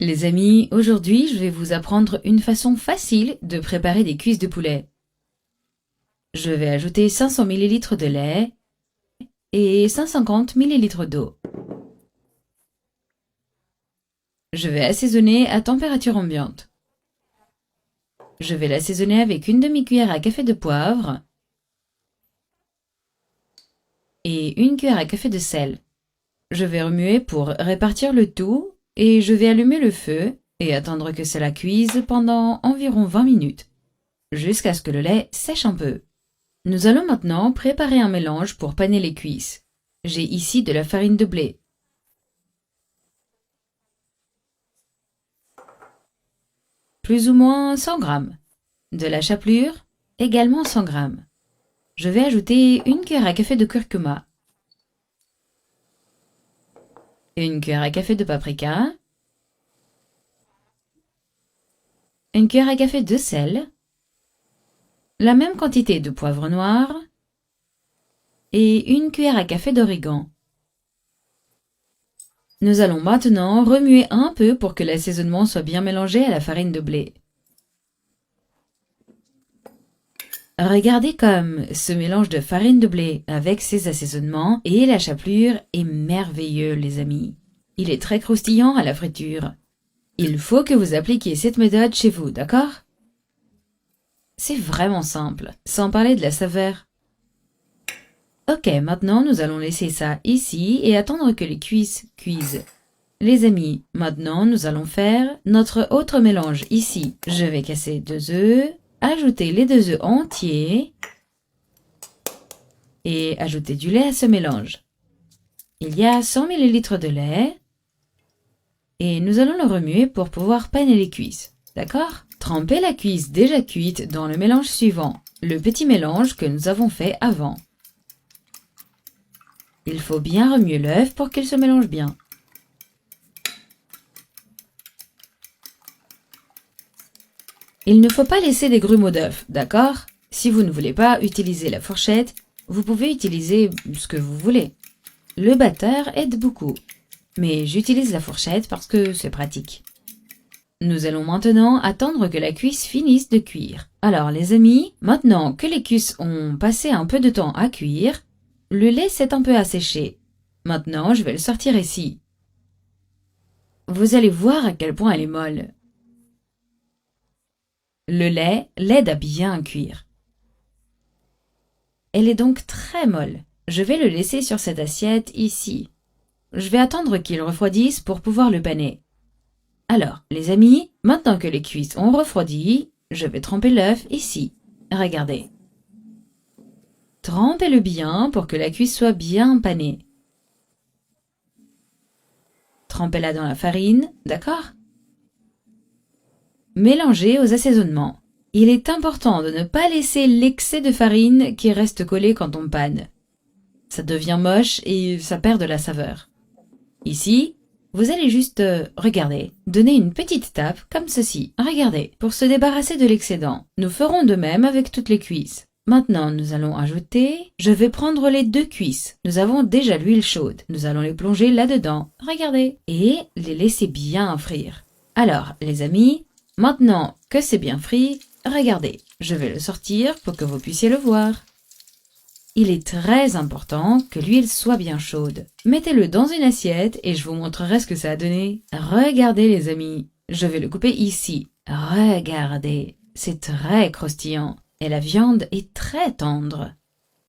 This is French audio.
Les amis, aujourd'hui je vais vous apprendre une façon facile de préparer des cuisses de poulet. Je vais ajouter 500 ml de lait et 150 ml d'eau. Je vais assaisonner à température ambiante. Je vais l'assaisonner avec une demi-cuillère à café de poivre et une cuillère à café de sel. Je vais remuer pour répartir le tout et je vais allumer le feu et attendre que cela cuise pendant environ 20 minutes, jusqu'à ce que le lait sèche un peu. Nous allons maintenant préparer un mélange pour paner les cuisses. J'ai ici de la farine de blé. Plus ou moins 100 grammes. De la chapelure, également 100 grammes. Je vais ajouter une cuillère à café de curcuma, une cuillère à café de paprika, une cuillère à café de sel, la même quantité de poivre noir et une cuillère à café d'origan. Nous allons maintenant remuer un peu pour que l'assaisonnement soit bien mélangé à la farine de blé. Regardez comme ce mélange de farine de blé avec ses assaisonnements et la chapelure est merveilleux, les amis. Il est très croustillant à la friture. Il faut que vous appliquiez cette méthode chez vous, d'accord? C'est vraiment simple, sans parler de la saveur. Ok, maintenant nous allons laisser ça ici et attendre que les cuisses cuisent. Les amis, maintenant nous allons faire notre autre mélange ici. Je vais casser 2 œufs, ajouter les 2 œufs entiers et ajouter du lait à ce mélange. Il y a 100 ml de lait et nous allons le remuer pour pouvoir paner les cuisses, d'accord? Trempez la cuisse déjà cuite dans le mélange suivant, le petit mélange que nous avons fait avant. Il faut bien remuer l'œuf pour qu'il se mélange bien. Il ne faut pas laisser des grumeaux d'œufs, d'accord? Si vous ne voulez pas utiliser la fourchette, vous pouvez utiliser ce que vous voulez. Le batteur aide beaucoup, mais j'utilise la fourchette parce que c'est pratique. Nous allons maintenant attendre que la cuisse finisse de cuire. Alors les amis, maintenant que les cuisses ont passé un peu de temps à cuire, le lait s'est un peu asséché. Maintenant, je vais le sortir ici. Vous allez voir à quel point elle est molle. Le lait l'aide à bien cuire. Elle est donc très molle. Je vais le laisser sur cette assiette ici. Je vais attendre qu'il refroidisse pour pouvoir le paner. Alors, les amis, maintenant que les cuisses ont refroidi, je vais tremper l'œuf ici. Regardez. Trempez-le bien pour que la cuisse soit bien panée. Trempez-la dans la farine, d'accord? Mélangez aux assaisonnements. Il est important de ne pas laisser l'excès de farine qui reste collé quand on panne. Ça devient moche et ça perd de la saveur. Ici, vous allez juste, regarder, donner une petite tape comme ceci. Regardez, pour se débarrasser de l'excédent. Nous ferons de même avec toutes les cuisses. Maintenant, nous allons ajouter, je vais prendre les 2 cuisses. Nous avons déjà l'huile chaude. Nous allons les plonger là-dedans. Regardez. Et les laisser bien frire. Alors, les amis, maintenant que c'est bien frit, regardez. Je vais le sortir pour que vous puissiez le voir. Il est très important que l'huile soit bien chaude. Mettez-le dans une assiette et je vous montrerai ce que ça a donné. Regardez les amis, je vais le couper ici. Regardez, c'est très croustillant et la viande est très tendre.